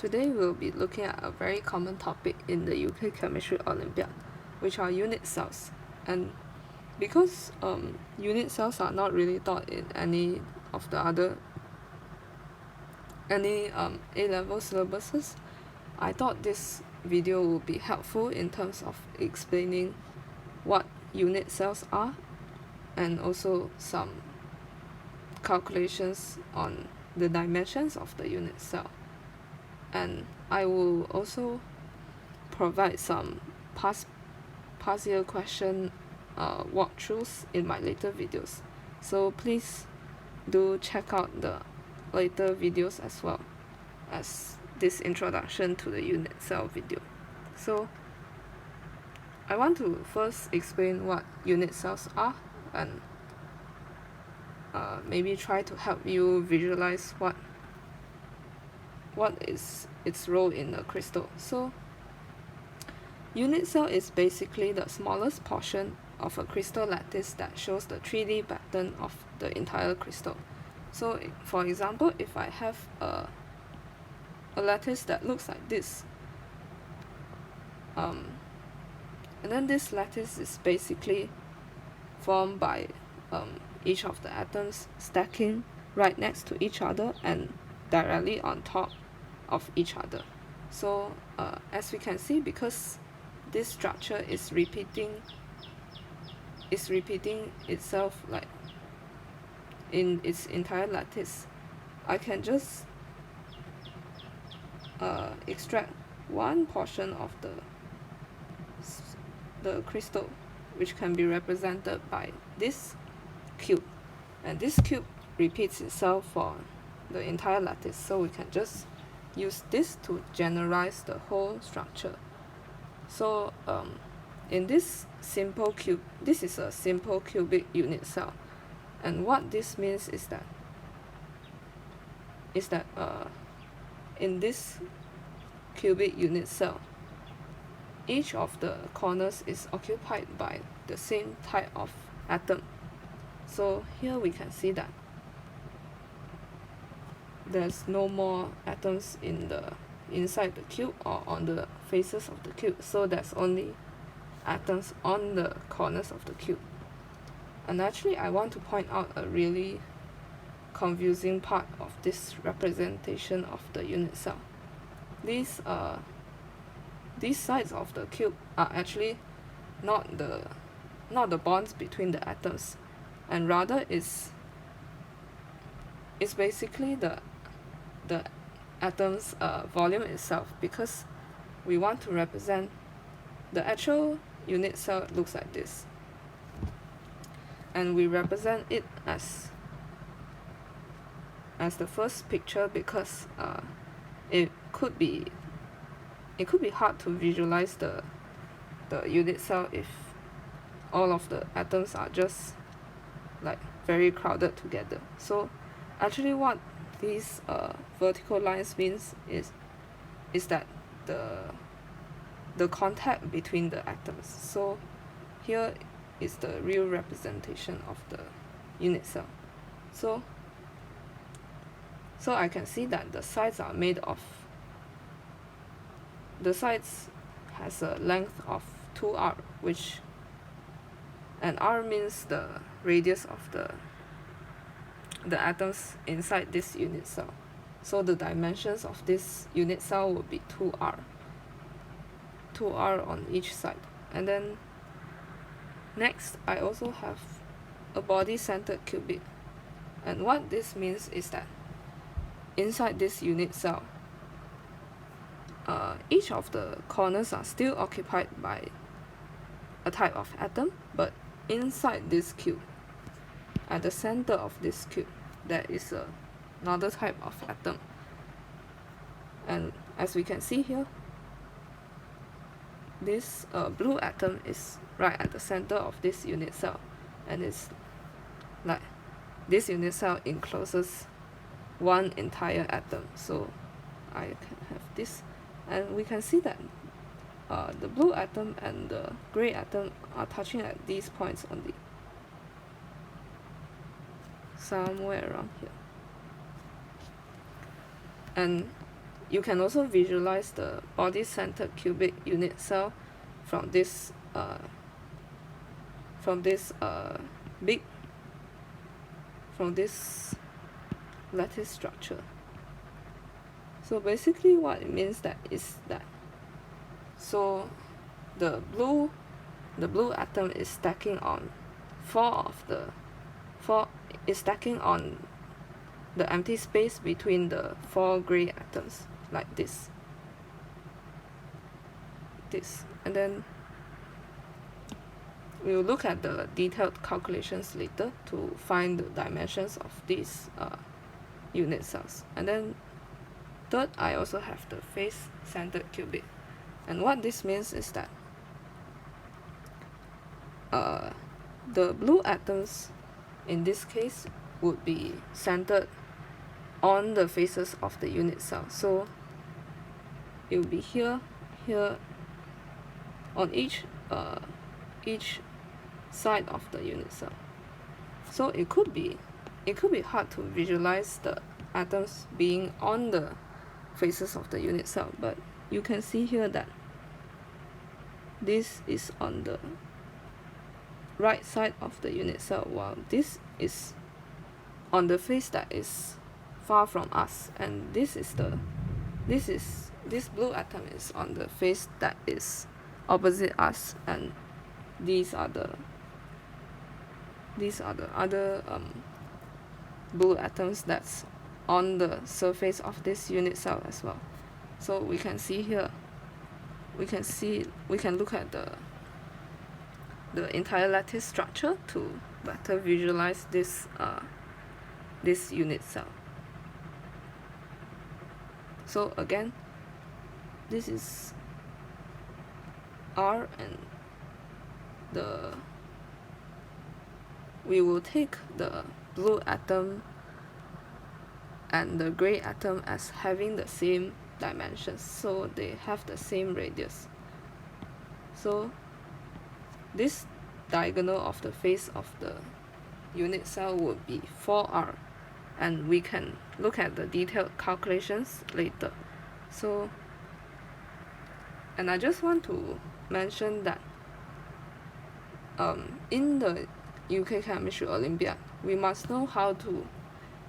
Today we'll be looking at a very common topic in the UK Chemistry Olympiad, which are unit cells. And because unit cells are not really taught in any of the other A-level syllabuses, I thought this video would be helpful in terms of explaining what unit cells are and also some calculations on the dimensions of the unit cell. And I will also provide some past year question walkthroughs in my later videos. So please do check out the later videos as well as this introduction to the unit cell video. So I want to first explain what unit cells are and maybe try to help you visualize what is its role in a crystal. So unit cell is basically the smallest portion of a crystal lattice that shows the 3D pattern of the entire crystal. So for example, if I have a lattice that looks like this, and then this lattice is basically formed by each of the atoms stacking right next to each other and directly on top of each other. So as we can see, because this structure is repeating itself like in its entire lattice, I can just extract one portion of the crystal, which can be represented by this cube, and this cube repeats itself for the entire lattice, so we can just use this to generalize the whole structure. So in this simple cube, this is a simple cubic unit cell, and what this means is that in this cubic unit cell, each of the corners is occupied by the same type of atom. So here we can see that there's no more atoms inside the cube or on the faces of the cube, so there's only atoms on the corners of the cube. And actually I want to point out a really confusing part of this representation of the unit cell. These sides of the cube are actually not the bonds between the atoms, and rather it's basically the atom's volume itself, because we want to represent the actual unit cell. Looks like this, and we represent it as the first picture because it could be hard to visualize the unit cell if all of the atoms are just like very crowded together. So actually what these vertical lines means is that the contact between the atoms. So here is the real representation of the unit cell. So I can see that the sides has a length of 2r, and r means the radius of the atoms inside this unit cell. So the dimensions of this unit cell will be 2r on each side. And then next, I also have a body-centered cubic, and what this means is that inside this unit cell, each of the corners are still occupied by a type of atom, but inside this cube, at the center of this cube, there is another type of atom. And as we can see here, this blue atom is right at the center of this unit cell, and it's like this unit cell encloses one entire atom. So I can have this, and we can see that the blue atom and the gray atom are touching at these points only, somewhere around here. And you can also visualize the body-centered cubic unit cell from this lattice structure. So basically what it means is that the blue atom is stacking on stacking on the empty space between the 4 gray atoms, like this, and then we will look at the detailed calculations later to find the dimensions of these unit cells. And then third, I also have the face-centered cubic, and what this means is that the blue atoms in this case would be centered on the faces of the unit cell. So it will be here, on each side of the unit cell. So it could be hard to visualize the atoms being on the faces of the unit cell, but you can see here that this is on the right side of the unit cell, while this is on the face that is far from us, and this blue atom is on the face that is opposite us, and these are the other blue atoms that's on the surface of this unit cell as well. So we can see here, we can look at the entire lattice structure to better visualize this unit cell. So again, this is R, and we will take the blue atom and the gray atom as having the same dimensions, so they have the same radius. So this diagonal of the face of the unit cell would be 4R, and we can look at the detailed calculations later. So, and I just want to mention that in the UK Chemistry Olympiad, we must know how to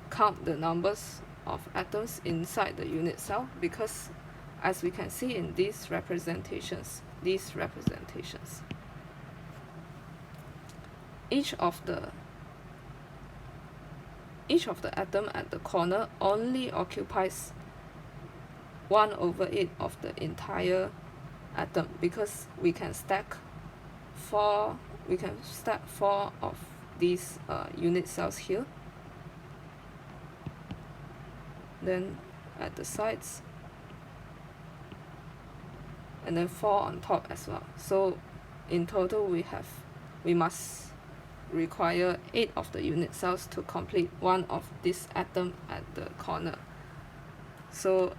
count the numbers of atoms inside the unit cell, because as we can see in these representations, each of the atom at the corner only occupies 1/8 of the entire atom, because we can stack four of these unit cells here, then at the sides, and then 4 on top as well. So in total we must require 8 of the unit cells to complete one of this atom at the corner. So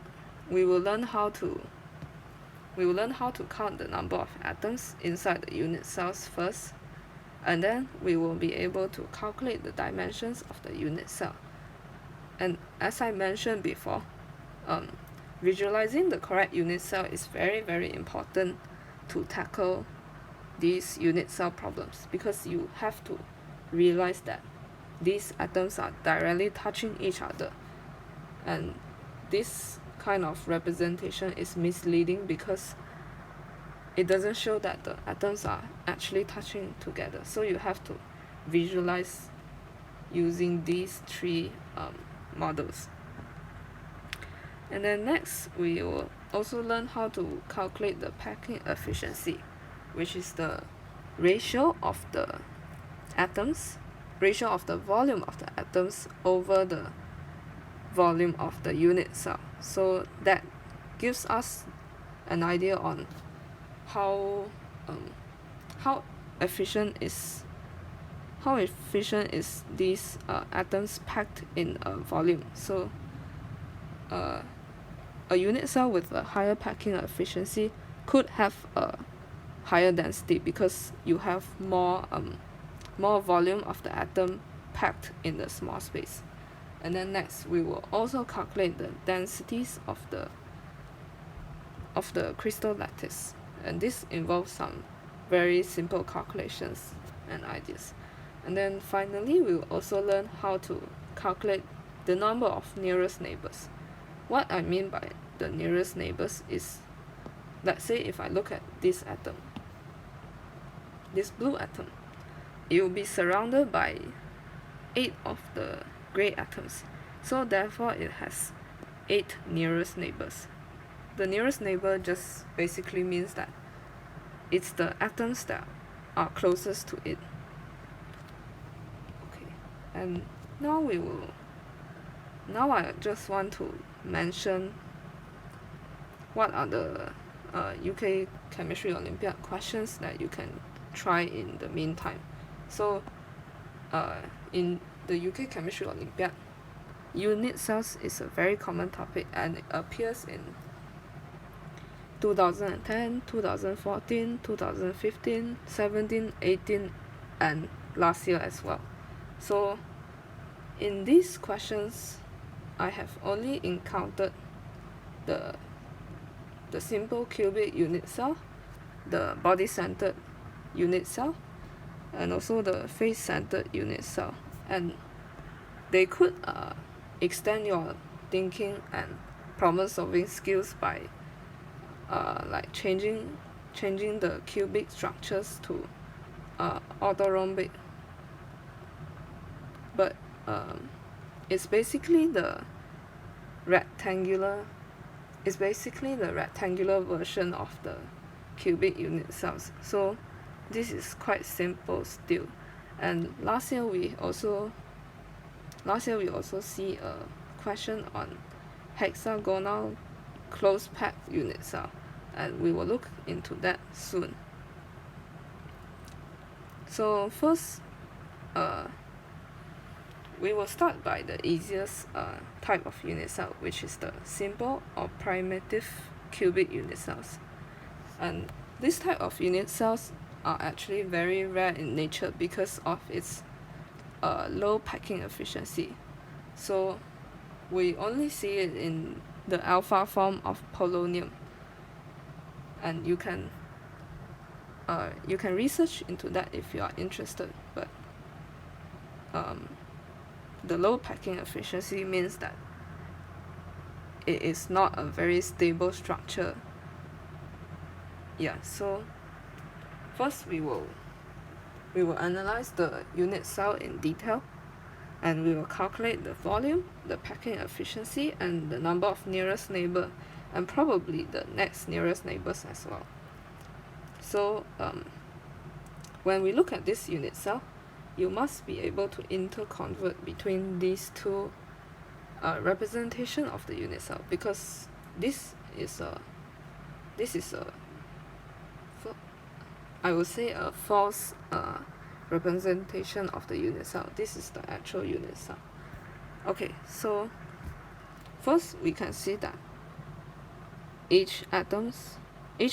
we will learn how to count the number of atoms inside the unit cells first, and then we will be able to calculate the dimensions of the unit cell. And as I mentioned before, visualizing the correct unit cell is very, very important to tackle these unit cell problems, because you have to realize that these atoms are directly touching each other, and this kind of representation is misleading because it doesn't show that the atoms are actually touching together. So you have to visualize using these three models. And then next, we will also learn how to calculate the packing efficiency, which is the ratio of the volume of the atoms over the volume of the unit cell. So that gives us an idea on how efficient is these atoms packed in a volume. So a unit cell with a higher packing efficiency could have a higher density because you have more volume of the atom packed in the small space. And then next, we will also calculate the densities of the of the crystal lattice, and this involves some very simple calculations and ideas. And then finally, we will also learn how to calculate the number of nearest neighbors. What I mean by the nearest neighbors is, let's say if I look at this atom, this blue atom, it will be surrounded by 8 of the gray atoms. So therefore it has 8 nearest neighbors. The nearest neighbor just basically means that it's the atoms that are closest to it. Okay, and now I just want to mention what are the UK Chemistry Olympiad questions that you can try in the meantime. So in the UK Chemistry Olympiad, unit cells is a very common topic, and it appears in 2010, 2014, 2015, 17, 18, and last year as well. So in these questions, I have only encountered the simple cubic unit cell, the body-centered unit cell, and also the face-centered unit cell. And they could extend your thinking and problem-solving skills by like changing the cubic structures to orthorhombic. But it's basically the rectangular version of the cubic unit cells. So this is quite simple still. And last year we also see a question on hexagonal closed packed unit cell, and we will look into that soon. So first, we will start by the easiest type of unit cell, which is the simple or primitive cubic unit cells. And this type of unit cells are actually very rare in nature because of its low packing efficiency. So we only see it in the alpha form of polonium, and you can research into that if you are interested. But the low packing efficiency means that it is not a very stable structure. Yeah, so first we will analyze the unit cell in detail, and we will calculate the volume, the packing efficiency, and the number of nearest neighbor, and probably the next nearest neighbors as well. So when we look at this unit cell, you must be able to interconvert between these two representation of the unit cell, because this is a I would say a false representation of the unit cell. This is the actual unit cell. Okay, so first we can see that each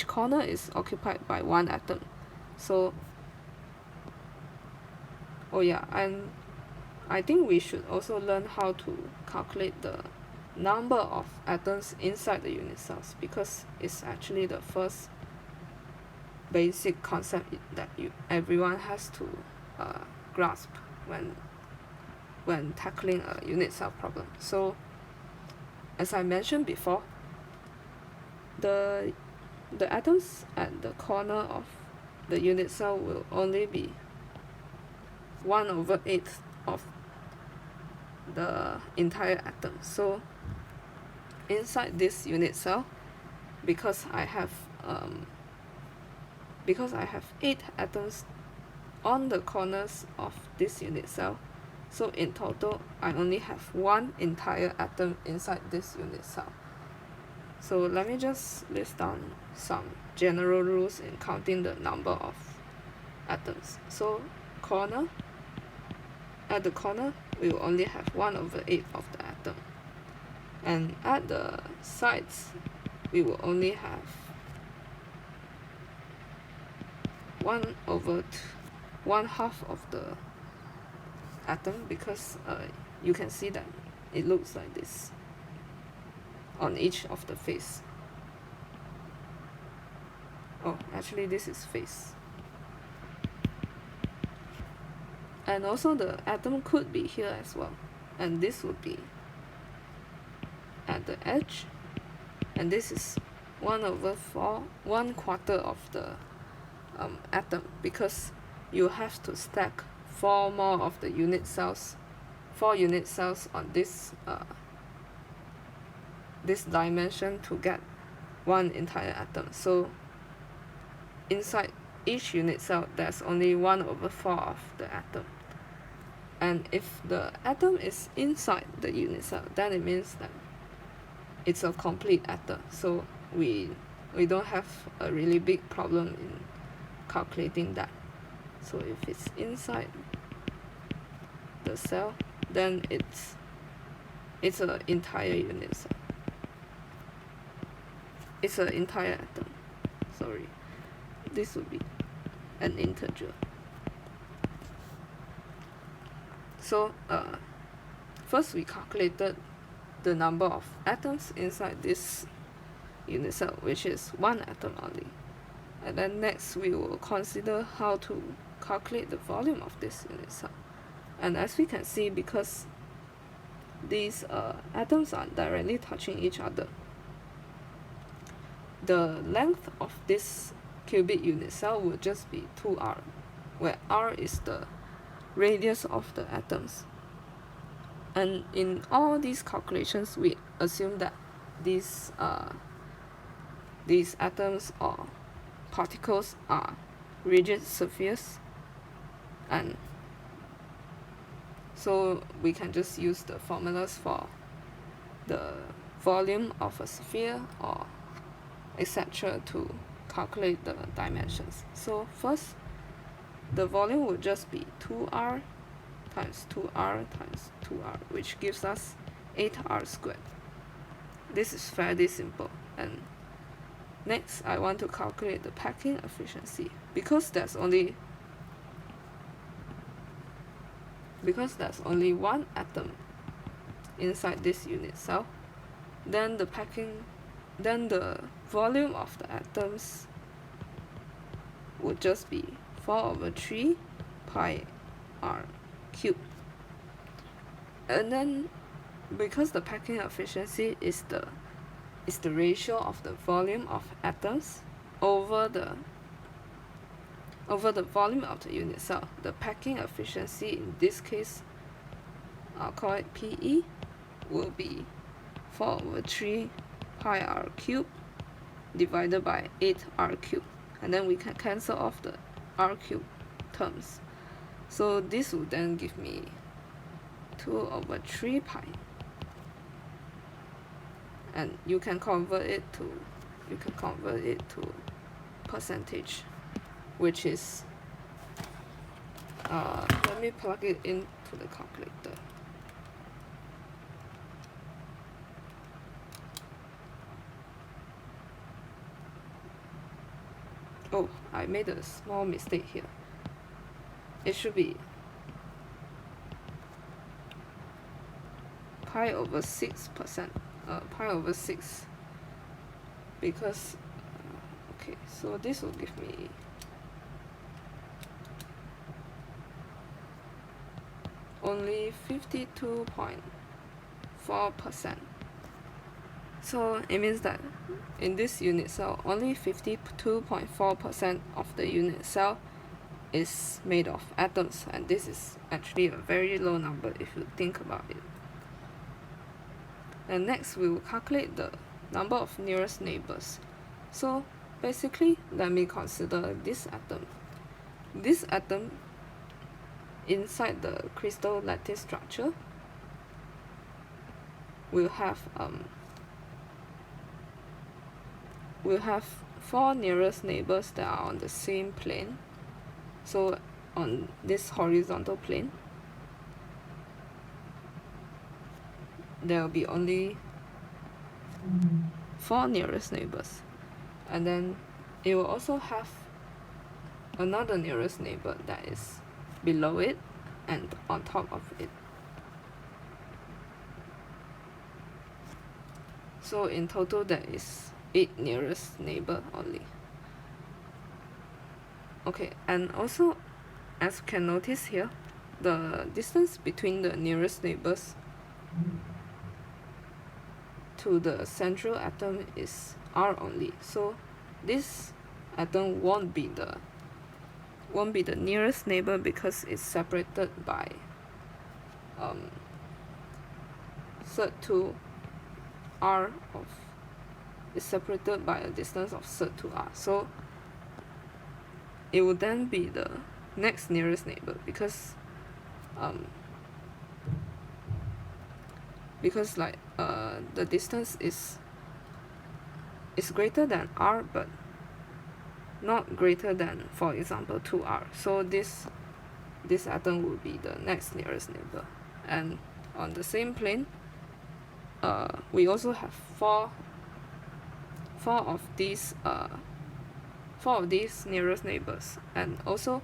corner is occupied by one atom. So and I think we should also learn how to calculate the number of atoms inside the unit cells, because it's actually the first basic concept that everyone has to grasp when tackling a unit cell problem. So as I mentioned before, the atoms at the corner of the unit cell will only be 1/8 of the entire atom. So inside this unit cell, because I have 8 atoms on the corners of this unit cell, so in total I only have 1 entire atom inside this unit cell. So let me just list down some general rules in counting the number of atoms. So at the corner, we will only have 1/8 of the atom, and at the sides we will only have 1/2 of the atom, because you can see that it looks like this on each of the face. Oh, actually this is face. And also the atom could be here as well, and this would be at the edge, and this is 1/4, 1/4 of the atom, because you have to stack 4 more of the unit cells, 4 unit cells on this this dimension to get one entire atom. So inside each unit cell there's only 1/4 of the atom, and if the atom is inside the unit cell, then it means that it's a complete atom. So we don't have a really big problem in calculating that. So if it's inside the cell, then it's an entire unit cell. It's an entire atom. Sorry, this would be an integer. So first we calculated the number of atoms inside this unit cell, which is 1 atom only. And then next we will consider how to calculate the volume of this unit cell. And as we can see, because these atoms are directly touching each other, the length of this cubic unit cell would just be 2r, where r is the radius of the atoms. And in all these calculations, we assume that these atoms or particles are rigid spheres, and so we can just use the formulas for the volume of a sphere or etc. to calculate the dimensions. So first, the volume would just be 2r times 2r times 2r, which gives us 8r squared. This is fairly simple. And next, I want to calculate the packing efficiency. Because there's only one atom inside this unit cell, then the volume of the atoms would just be 4/3 pi r cubed. And then because the packing efficiency is the ratio of the volume of atoms over the volume of the unit cell, the packing efficiency in this case, I'll call it PE, will be 4/3 pi r cubed divided by 8r cubed, and then we can cancel off the r cubed terms. So this will then give me 2/3 pi, and you can convert it to percentage, which is let me plug it into the calculator. Oh, I made a small mistake here. It should be pi/6%, pi/6, because okay, so this will give me only 52.4%. So it means that in this unit cell, only 52.4% of the unit cell is made of atoms, and this is actually a very low number if you think about it. And next we will calculate the number of nearest neighbours. So basically, let me consider this atom. This atom inside the crystal lattice structure will have 4 nearest neighbours that are on the same plane. So on this horizontal plane, there will be only 4 nearest neighbours, and then it will also have another nearest neighbour that is below it and on top of it. So in total there is 8 nearest neighbour only. Okay, and also as you can notice here, the distance between the nearest neighbors to the central atom is r only. So this atom won't be the nearest neighbor because it's separated by cert2 r of is separated by a distance of cert2 r. So it would then be the next nearest neighbor because like the distance is greater than r but not greater than, for example, 2r. So this atom will be the next nearest neighbor. And on the same plane, we also have four of these nearest neighbors, and also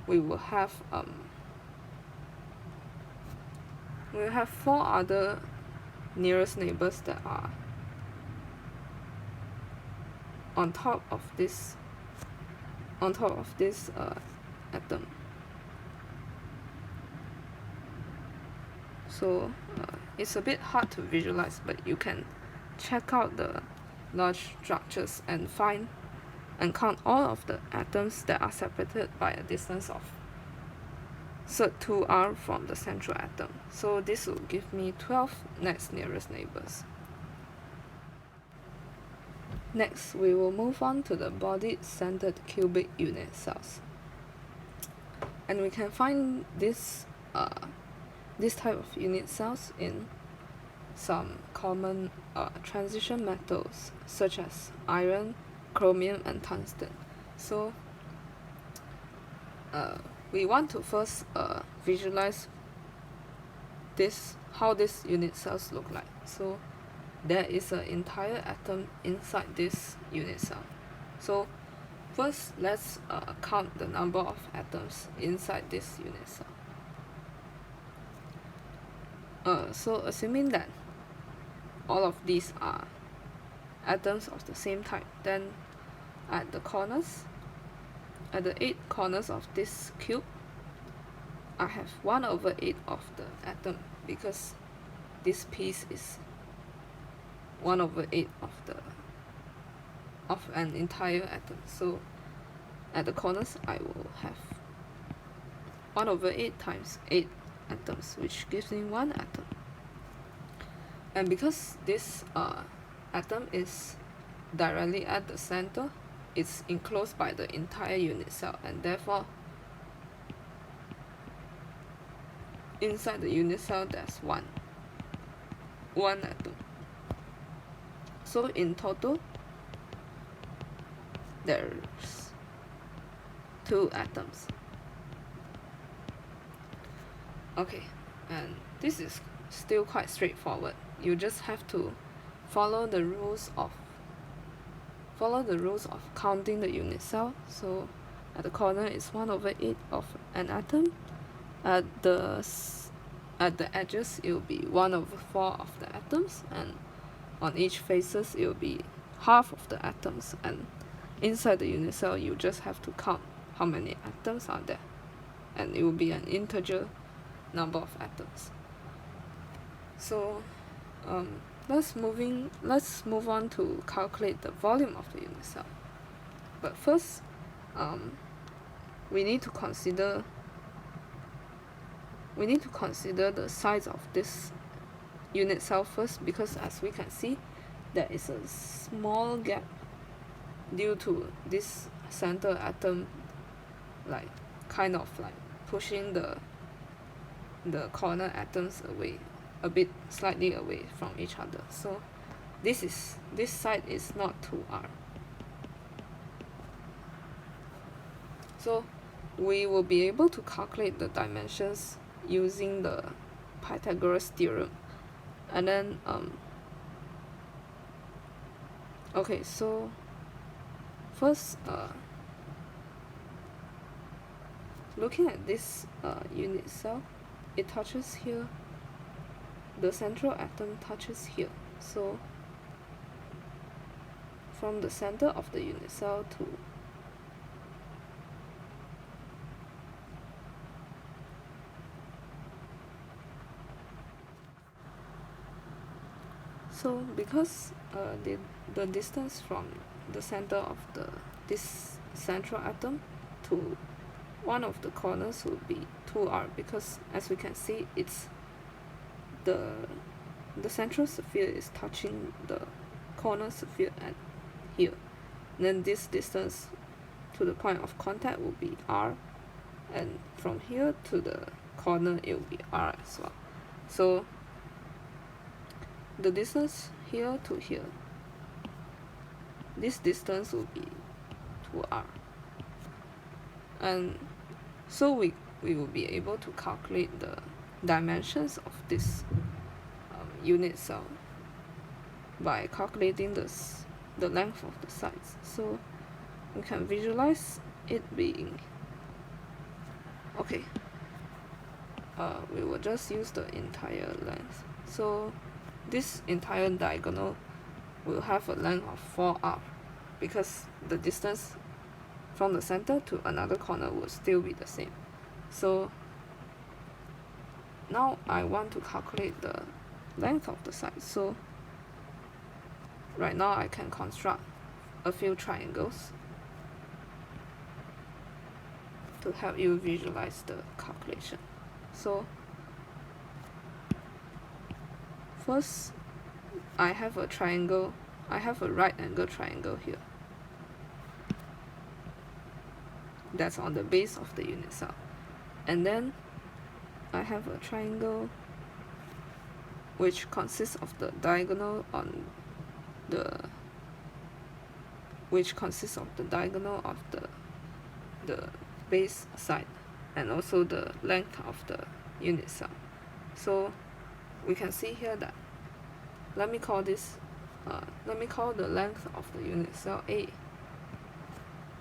we will have 4 other nearest neighbors that are on top of this atom. So it's a bit hard to visualize, but you can check out the large structures and count all of the atoms that are separated by a distance of cert2r from the central atom. So this will give me 12 next nearest neighbors. Next, we will move on to the body-centered cubic unit cells. And we can find this type of unit cells in some common transition metals such as iron, chromium, and tungsten. So we want to first visualize how these unit cells look like. So there is an entire atom inside this unit cell. So first, let's count the number of atoms inside this unit cell. So assuming that all of these are atoms of the same type, then at the 8 corners of this cube, I have 1/8 of the atom, because this piece is 1/8 of an entire atom. So at the corners, I will have 1/8 times 8 atoms, which gives me 1 atom. And because this atom is directly at the center, it's enclosed by the entire unit cell, and therefore inside the unit cell there's one atom. So in total there's 2 atoms. Okay, and this is still quite straightforward. You just have to follow the rules of counting the unit cell. So at the corner it's 1/8 of an atom. At the edges it will be 1/4 of the atoms, and on each faces it will be half of the atoms. And inside the unit cell you just have to count how many atoms are there, and it will be an integer number of atoms. So let's move on to calculate the volume of the unit cell. But first, we need to consider the size of this unit cell first, because as we can see, there is a small gap due to this center atom kind of pushing the corner atoms away slightly away from each other. So this side is not 2r. So we will be able to calculate the dimensions using the Pythagoras theorem. And then okay, so first, looking at this unit cell, it touches here, the central atom touches here. So from the center of the unit cell So because the distance from the center of this central atom to one of the corners will be 2r, because as we can see, it's the central sphere is touching the corner sphere at here. And then this distance to the point of contact will be r, and from here to the corner it will be r as well. So the distance here to here, this distance will be 2r, and so we will be able to calculate the dimensions of this unit cell by calculating the length of the sides. So we can visualize it being, okay, we will just use the entire length. So this entire diagonal will have a length of 4r, because the distance from the center to another corner will still be the same. So now I want to calculate the length of the side. So right now I can construct a few triangles to help you visualize the calculation. So first, I have a triangle, I have a right angle triangle here that's on the base of the unit cell. And then I have a triangle which consists of the diagonal on the base side, and also the length of the unit cell. So we can see here that, let me call the length of the unit cell A.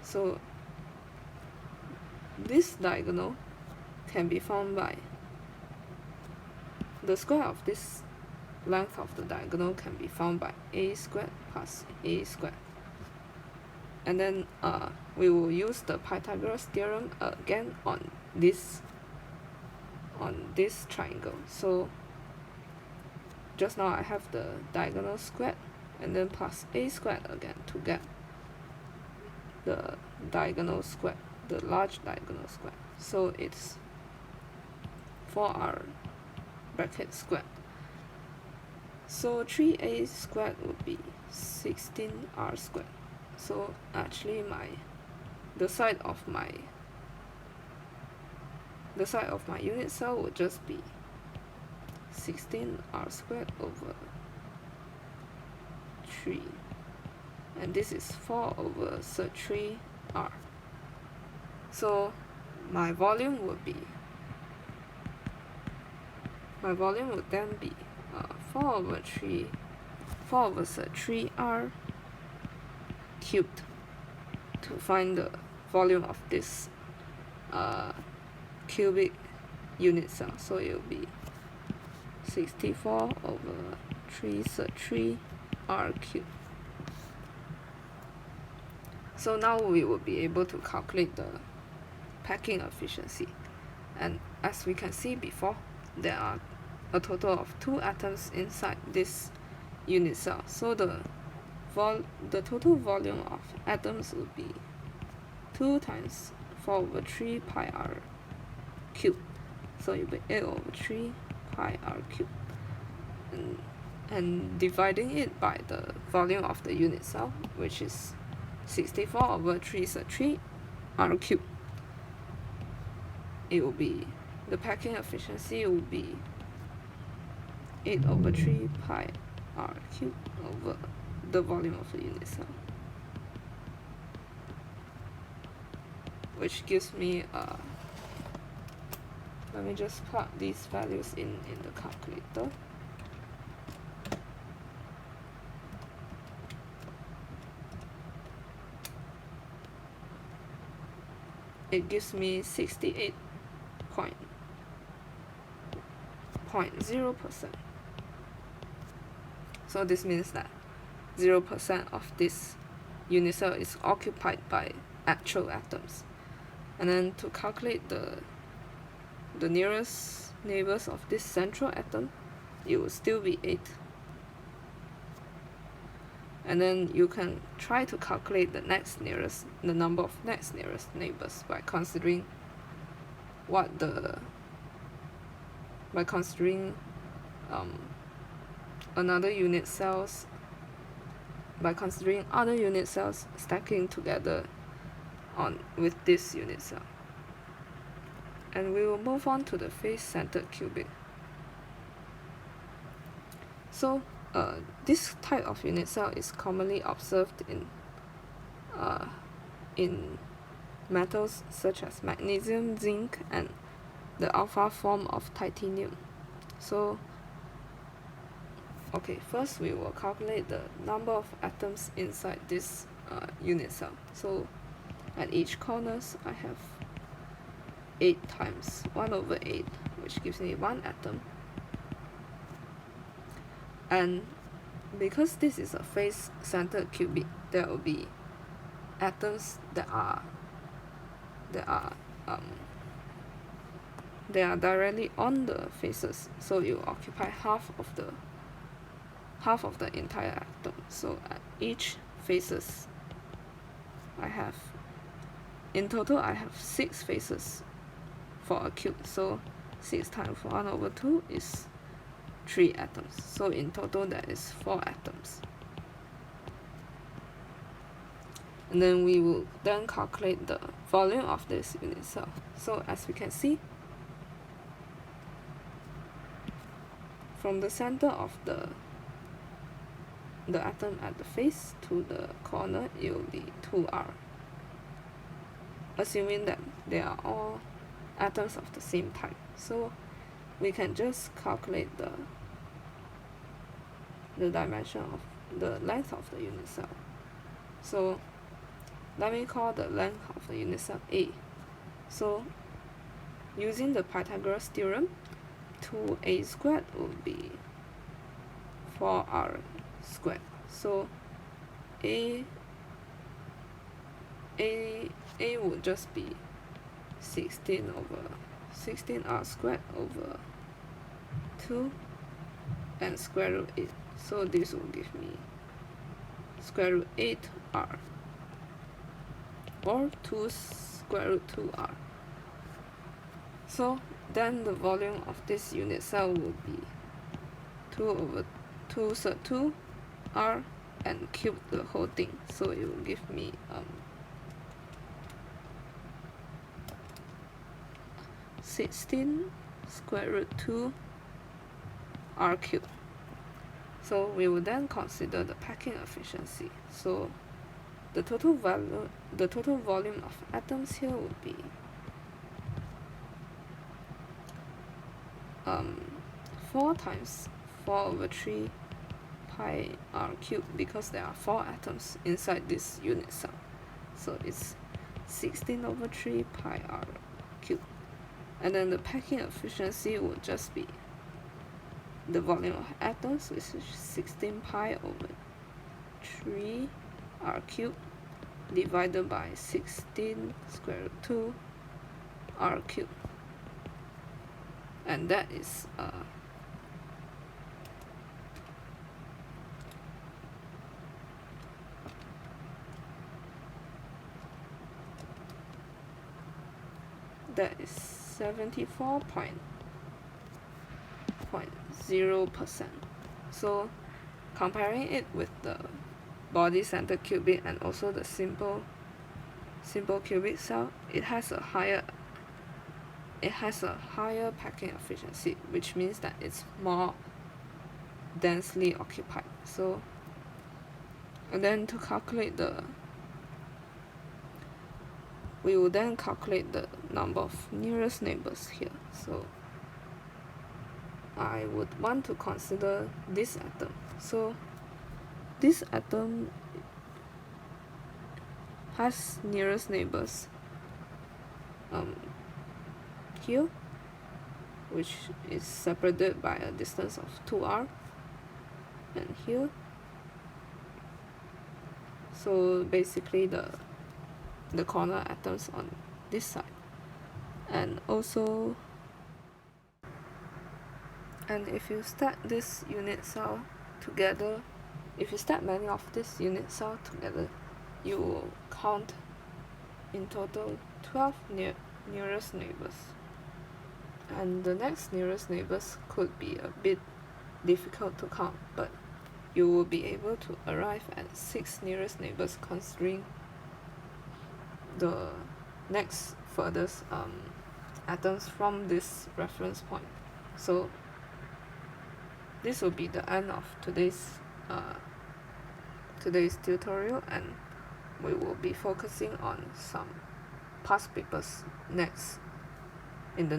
So this diagonal can be found by the square of this length of the diagonal can be found by a squared plus a squared. And then we will use the Pythagoras theorem again on this triangle. So just now I have the diagonal squared and then plus a squared again to get the diagonal squared, the large diagonal squared. So it's 4r bracket squared. So 3a squared would be 16r squared. So actually the side of my unit cell would just be 16r squared over 3, and this is 4 over 3r. So my volume would then be 4 over 3r cubed to find the volume of this cubic unit cell. So it will be 64 over 3r cubed. So now we will be able to calculate the packing efficiency. And as we can see before, there are a total of 2 atoms inside this unit cell. So the total volume of atoms will be 2 times 4 over 3 pi r cubed. So it will be 8 over 3 pi r cubed. And dividing it by the volume of the unit cell, which is 64 over 3 r cubed, it will be, the packing efficiency will be 8 over 3 pi r cubed over the volume of the unit cell, which gives me let me just plug these values in the calculator. It gives me 68.0%. So this means that 0% of this unit cell is occupied by actual atoms. And then to calculate the nearest neighbors of this central atom, it will still be 8. And then you can try to calculate the number of next nearest neighbors by considering another unit cells, by considering other unit cells stacking together with this unit cell. And we will move on to the face-centered cubic. So this type of unit cell is commonly observed in metals such as magnesium, zinc, and the alpha form of titanium. So okay, first we will calculate the number of atoms inside this unit cell. So at each corners I have 8 times 1/8, which gives me 1 atom. And because this is a face-centered cubic, there will be atoms that are directly on the faces, so you occupy half of the entire atom. So at each faces in total I have 6 faces for a cube, so 6 times 1/2 is 3 atoms. So in total that is 4 atoms. And then we will then calculate the volume of this unit cell. So as we can see, from the center of the atom at the face to the corner, it will be 2R, assuming that they are all atoms of the same type. So we can just calculate the dimension of the length of the unit cell. So let me call the length of the unit cell A. So using the Pythagoras theorem, 2A squared would be 4R squared. So A would just be 16R squared over 2 and square root 8. So this will give me square root 8R, or 2 square root 2R. So then the volume of this unit cell will be 2/2R and cube the whole thing. So it will give me 16 square root 2R cubed. So we will then consider the packing efficiency. So the total volume of atoms here would be 4 times 4/3 pi R cubed, because there are 4 atoms inside this unit cell. So it's 16/3 pi R cubed. And then the packing efficiency would just be the volume of atoms, which is 16 pi over 3 R cubed divided by 16 square root 2 R cubed. And that is that is 74.0%. So comparing it with the body-centered cubic and also the simple cubic cell, it has a higher packing efficiency, which means that it's more densely occupied. So, and then to calculate we will then calculate the number of nearest neighbors here. So I would want to consider this atom. So this atom has nearest neighbors here, which is separated by a distance of 2R, and here. So basically the corner atoms on this side. And also, and if you stack this unit cell together if you stack many of these unit cells together, you will count in total 12 nearest neighbours. And the next nearest neighbours could be a bit difficult to count, but you will be able to arrive at 6 nearest neighbours considering the next furthest atoms from this reference point. So this will be the end of today's tutorial, and we will be focusing on some past papers next in the